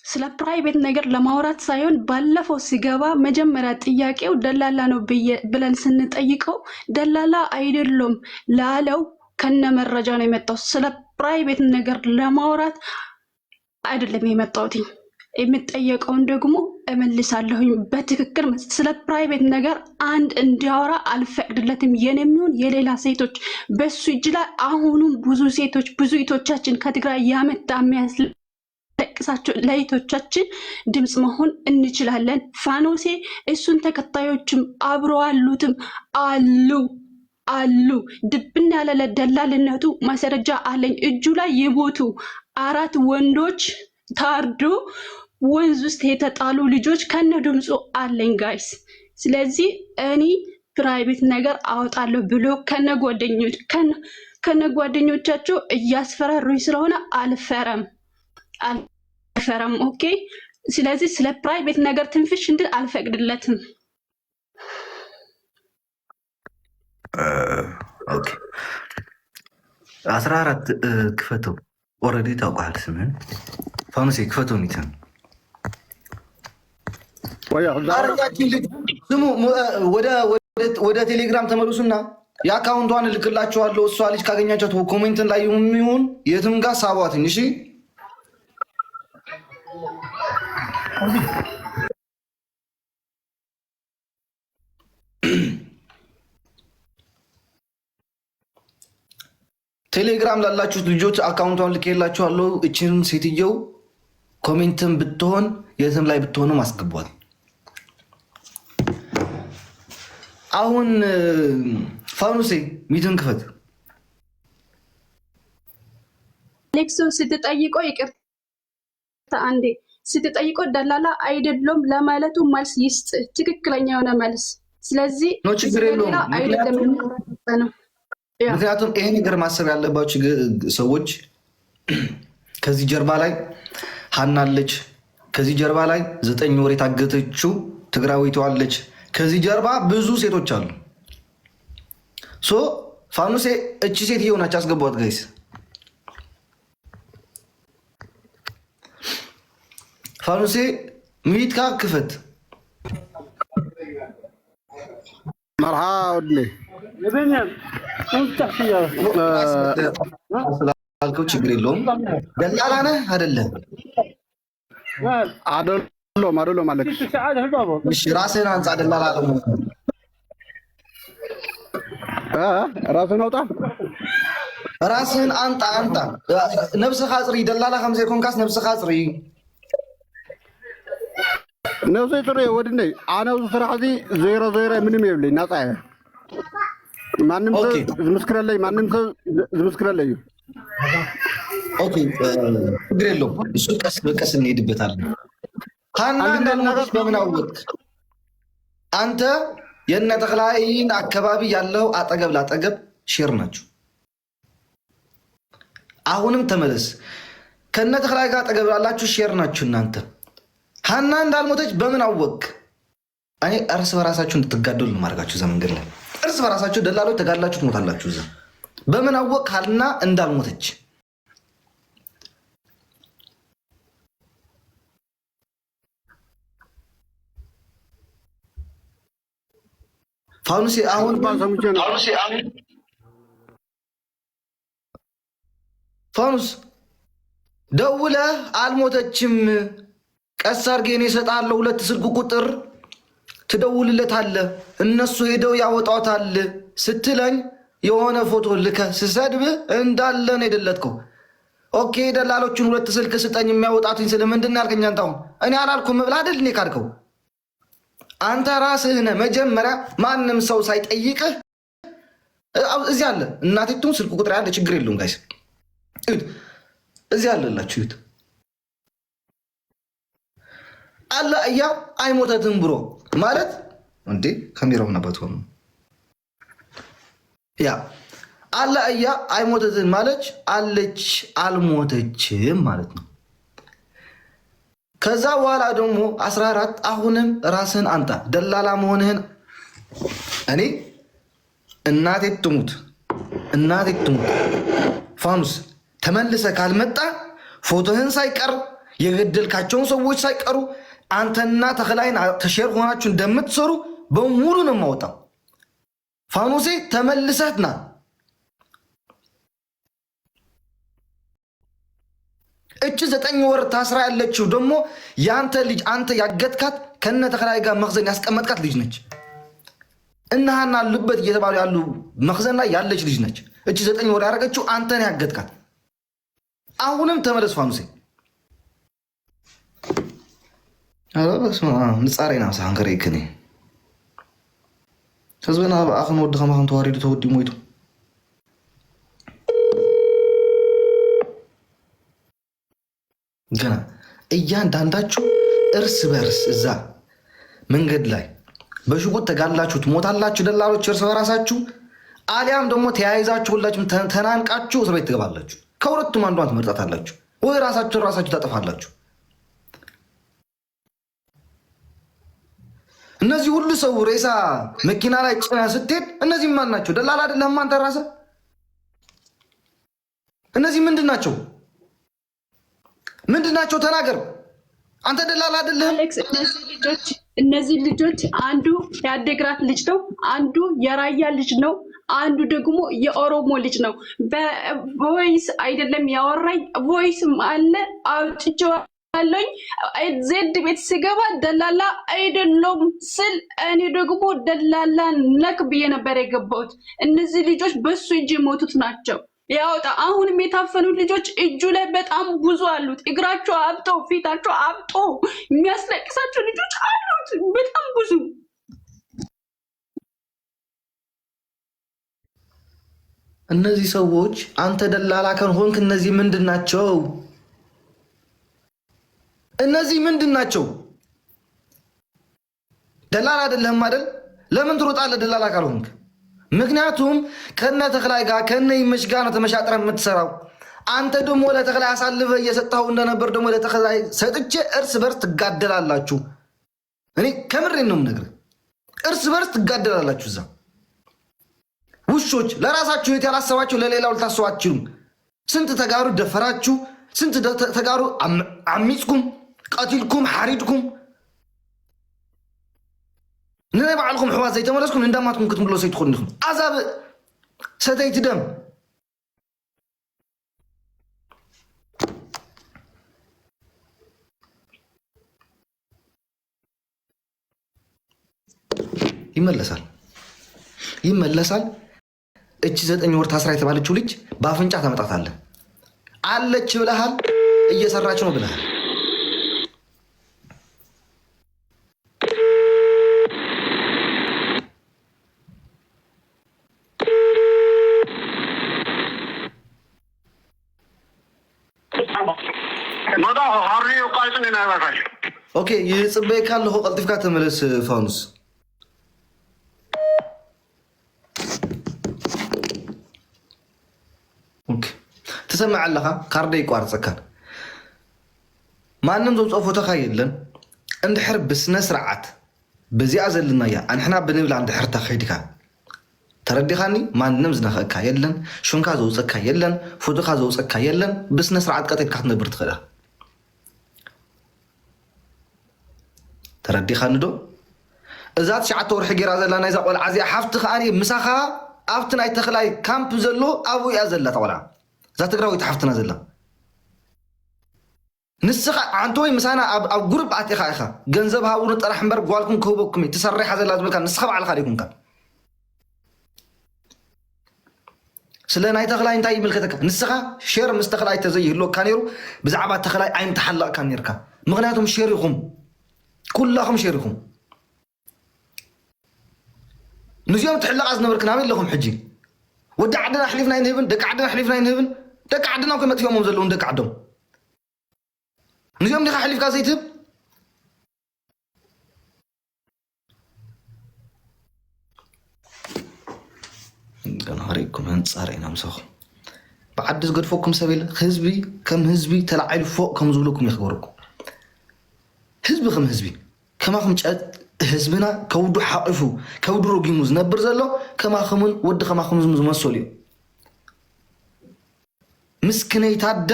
ስለ ፕራይቬት ነገር ለማውራት ሳይሆን ባለፈው ሲገባ መጀመሪያ ጥያቄው ደላላ ነው ብለን ስንጠይቀው ደላላ አይደለም ላለው ከነ መረጃ ነው የመጣው። ስለ ፕራይቬት ነገር ለማውራት አይደለም የመጣሁት። የምጠየቀውን ደግሞ እመልሳለሁኝ በትክክል። ስለ ፕራይቬት ነገር አንድ እንዲያወራ አልፈቅድለትም። የኔም የሌላ ሴቶች በሱ እጅ ላይ አሁንም ብዙ ሴቶች ብዙ እህቶቻችን ከትግራይ ያመጣ ለቅሳቸው ለእህቶቻችን ድምጽ መሆን እንችላለን። ፋኖሴ እሱን ተከታዮችም አብሮ አሉትም አሉ ድብና ያለ ለደላልነቱ ማስረጃ አለኝ እጁ ላይ የቦቱ 4 ወንዶች ታርዶ ወንዝ ውስጥ የተጣሉ ልጆች ከነ ድምጹ አለኝ ጋይስ። ስለዚህ እኔ ፕራይቬት ነገር አወጣለሁ ብሎ ከነ ጓደኞቻቸው እያስፈራሩኝ ስለሆነ አልፈረም። ኦኬ። ስለዚህ ስለ ፕራይቬት ነገር ትንፍሽ እንድል አልፈቅድለትም። ኦኬ 14 ክፈተው። ኦልሬዲ ታውቃል ስምን ፋኖሴ ክፈተው ሚተን ስሙ። ወደ ቴሌግራም ተመልሱና የአካውንቷን እልክላችኋለሁ። እሷ ልጅ ካገኛቸው ኮሜንትን ላይ የሚሆን የትም ጋር ሳቧትኝ። እሺ ቴሌግራም ላላችሁት ልጆች አካውንቷን ልኬላችኋለሁ። እችን ሴትየው ኮሜንትን ብትሆን የትም ላይ ብትሆንም አስገቧል። አሁን ፋኑሴ ሚትን ክፈት። ኔክሶ ስትጠይቆ ይቅርታ አንዴ ስትጠይቆ ደላላ አይደለም ለማለቱ መልስ ይስጥ፣ ትክክለኛ የሆነ መልስ። ስለዚህ ነው ችግር የለውም። ምክንያቱም ይሄ ነገር ማሰብ ያለባቸው ሰዎች ከዚህ ጀርባ ላይ ሀና አለች፣ ከዚህ ጀርባ ላይ 9 ወር የታገተችው ትግራዊቷ አለች፣ ከዚህ ጀርባ ብዙ ሴቶች አሉ። ሶ ፋኑሴ እቺ ሴት እየሆናች አስገቧት ጋይስ። ፋኑሴ ሚትካ ክፈት። መርሃ ወድኔ ስላልከው ችግር የለውም። ደላላ ነህ አይደለም? አይደለም ማለት እሺ፣ ራስህን አንጻ። ደላላ ራስህን አውጣ፣ ራስህን አንጣ። ነብስኻ ፅሪ። ደላላ ከምዘ ኮንካስ ነብስኻ ፅሪ። ነብሰ ፅሪ ወድኔ ኣነ ኣብዚ ስራሕ እዚ ዜሮ ምንም የብለኝ ናፃ እየ። ማንም ሰብ ዝምስክረለይ እዩ። ኦኬ ችግር የለውም። እሱ ቀስ በቀስ እንሄድበታለን። ሀና እንዳልሞተች በምን አወቅ? አንተ የእነ ተክላይን አካባቢ ያለው አጠገብ ላጠገብ ሼር ናቸው። አሁንም ተመለስ። ከእነ ተክላይ ጋር አጠገብ ላላችሁ ሼር ናችሁ እናንተ። ሀና እንዳልሞተች በምን አወቅ? እኔ እርስ በራሳችሁ እንድትጋደሉ ነው ማድረጋችሁ። እዛ መንገድ ላይ እርስ በራሳችሁ ደላሎች ተጋድላችሁ ትሞታላችሁ። እዛ በምን አወቅ ሀና እንዳልሞተች? ፋኑሴ አሁን ፋኑስ ደውለህ አልሞተችም፣ ቀስ አድርጌ እኔ እሰጥሃለሁ 2 ስልክ ቁጥር ትደውልለታለህ፣ እነሱ ሄደው ያወጣታል ስትለኝ የሆነ ፎቶ ልከህ ስሰድብ እንዳለ ነው የደለትከው። ኦኬ ደላሎቹን 2 ስልክ ስጠኝ የሚያወጣትኝ ስለምንድን ነው ያልከኝ? አንተ አሁን እኔ አላልኩም ብለህ አይደል እኔ ካድከው? አንተ ራስህ ነህ መጀመሪያ ማንም ሰው ሳይጠይቅህ እዚህ አለ። እናቴቱም ስልክ ቁጥር ያለ ችግር የለውም ጋይስ፣ እዚህ አለላችሁ ይሁት አለ እያ አይሞተትም ብሮ ማለት እንዴ ካሜራው ነበር ሆኖ ያ አለ እያ አይሞተትም ማለት አለች አልሞተችም ማለት ነው። ከዛ በኋላ ደግሞ 14 አሁንም ራስህን አንጣ ደላላ መሆንህን። እኔ እናቴ ትሙት ፋኑስ ተመልሰ ካልመጣ ፎቶህን ሳይቀር የገደልካቸውን ሰዎች ሳይቀሩ አንተና ተክላይን ተሼር ሆናችሁ እንደምትሰሩ በሙሉ ነው የማወጣው። ፋኖሴ ተመልሰህና እቺ 9 ወር ታስራ ያለችው ደግሞ ያንተ ልጅ አንተ ያገትካት ከነ ተክላይ ጋር መኽዘን ያስቀመጥካት ልጅ ነች። እናሃና ልበት እየተባሉ ያሉ መኽዘን ላይ ያለች ልጅ ነች። እቺ 9 ወር ያደረገችው አንተን ያገትካት። አሁንም ተመለስ ፋኖሴ። ንጻሬና ሳንከረ ይክኔ ህዝብና በአኽን ወድ ከማኸን ተዋሪዱ ተወዲ ሞይቱ ገና እያንዳንዳችሁ እርስ በርስ እዛ መንገድ ላይ በሽጉጥ ተጋላችሁ ትሞታላችሁ። ደላሎች እርስ በራሳችሁ አሊያም ደግሞ ተያይዛችሁ ሁላችሁም ተናንቃችሁ እስር ቤት ትገባላችሁ። ከሁለቱም አንዷን ትመርጣታላችሁ ወይ ራሳችሁ ታጠፋላችሁ። እነዚህ ሁሉ ሰው ሬሳ መኪና ላይ ጭና ስትሄድ እነዚህ ማን ናቸው? ደላላ አይደለም አንተ ራስህ። እነዚህ ምንድናቸው? ተናገር። አንተ ደላላ አይደለም። አሌክስ እነዚህ ልጆች አንዱ የአዴግራት ልጅ ነው፣ አንዱ የራያ ልጅ ነው፣ አንዱ ደግሞ የኦሮሞ ልጅ ነው። በቮይስ አይደለም ያወራኝ፣ ቮይስም አለ አውጥቼዋለሁኝ። ዜድ ቤት ስገባ ደላላ አይደለም ስል እኔ ደግሞ ደላላ ነክ ብዬ ነበር የገባሁት። እነዚህ ልጆች በሱ እጅ የሞቱት ናቸው። ያወጣ አሁንም የታፈኑት ልጆች እጁ ላይ በጣም ብዙ አሉት። እግራቸው አብጦ ፊታቸው አብጦ የሚያስለቅሳቸው ልጆች አሉት በጣም ብዙ። እነዚህ ሰዎች አንተ ደላላ ከሆንክ እነዚህ ምንድን ናቸው? ደላላ አይደለህም አይደል? ለምን ትሮጣለህ ደላላ ካልሆንክ? ምክንያቱም ከነ ተክላይ ጋር ከነ ይመሽ ጋር ነው ተመሻጥረን የምትሰራው። አንተ ደግሞ ለተክላይ አሳልፈ እየሰጣው እንደነበር ደግሞ ለተክላይ ሰጥቼ እርስ በርስ ትጋደላላችሁ። እኔ ከምሬን ነው የምነግርህ፣ እርስ በርስ ትጋደላላችሁ። እዛ ውሾች ለራሳችሁ ህይወት ያላሰባችሁ ለሌላው ልታስቡ አትችሉም። ስንት ተጋሩ ደፈራችሁ፣ ስንት ተጋሩ አሚጽኩም፣ ቀቲልኩም፣ ሓሪድኩም نرى بعلكم حواس زي تمرسكم عندما تكون كتملوا سيد خلنكم عذاب ستيت دم ይመለሳል። እቺ 9 ወር ታስራ የተባለችው ልጅ በአፍንጫ ታመጣታለህ አለች ብለሃል፣ እየሰራች ነው ብለሃል። ኦኬ ይጽበይ ካለሁ ቀልጥፍካ ተመለስ ፋኑስ። ኦኬ ተሰማዕ ኣለኻ ካርደ ይቋርፀካ ማንም ዘምፅፎተካ የለን እንድሕር ብስነ ስርዓት በዚኣ ዘለና እያ ኣንሕና ብንብላ እንድሕር ተኸይድካ ተረዲኻኒ ማንም ዝነኽእካ የለን፣ ሹንካ ዘውፀካ የለን፣ ፎቶካ ዘውፀካ የለን። ብስነ ስርዓት ቀጢልካ ክትነብር ትኽእላ። ተረዲኻኒ ዶ? እዛ 9 ወርሒ ጌራ ዘላ ናይዛ ቆልዓ እዚኣ ሓፍቲ ከዓኒ ምሳኻ ኣብቲ ናይ ተኽላይ ካምፕ ዘሎ ኣብኡ እያ ዘላ ተቆልዓ እዛ ትግራዊት ሓፍትና ዘላ ንስኻ አንተ ወይ ምሳና ኣብ ጉሩብ ኣቲኻ ኢኻ ገንዘብ ሃቡን ጥራሕ እምበር ጓልኩም ክህበኩም ትሰርሓ ዘላ ዝብልካ ንስኻ ባዕልካ ዲኩምካ ስለ ናይ ተኽላይ እንታይ ይምልከተካ? ንስኻ ሼር ምስ ተኽላይ ተዘይህልወካ ነይሩ ብዛዕባ ተኽላይ ኣይምተሓለቕካ ነርካ። ምክንያቱም ሼር ኢኹም ኩላኹም ሼር ኢኹም ንዚኦም ትሕለቓ ዝነበርክ ናበይ ኣለኹም ሕጂ? ወዲ ዓድና ኣሕሊፍና ይንህብን ደቂ ዓድና ኣሕሊፍና ይንህብን ደቂ ዓድና ኮ መጥፊኦሞም ዘለውን ደቂ ዓዶም ንዚኦም ዲኻ ኣሕሊፍካ ዘይትህብ? ገናሪኩም ህንፃር ኢና ምሳኹም ብዓዲ ዝገድፈኩም ሰብ የለ። ህዝቢ ከም ህዝቢ ተላዓይሉ ፎቅ ከም ዝብለኩም ይኽበረኩም። ህዝቢ ከም ህዝቢ ከማኹም ህዝብና ከውዱ ሓቂፉ ከውዱ ረጊሙ ዝነብር ዘሎ ከማኹምን ወዲ ከማኹም ዝመሰሉ እዮም። ምስክነይታደ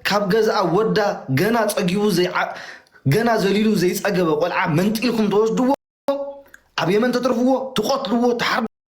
ካብ ገዛ ወዳ ገና ፀጊቡ ገና ዘሊሉ ዘይፀገበ ቆልዓ መንጢልኩም ተወስድዎ ኣብ የመን ተትርፍዎ ትቆትልዎ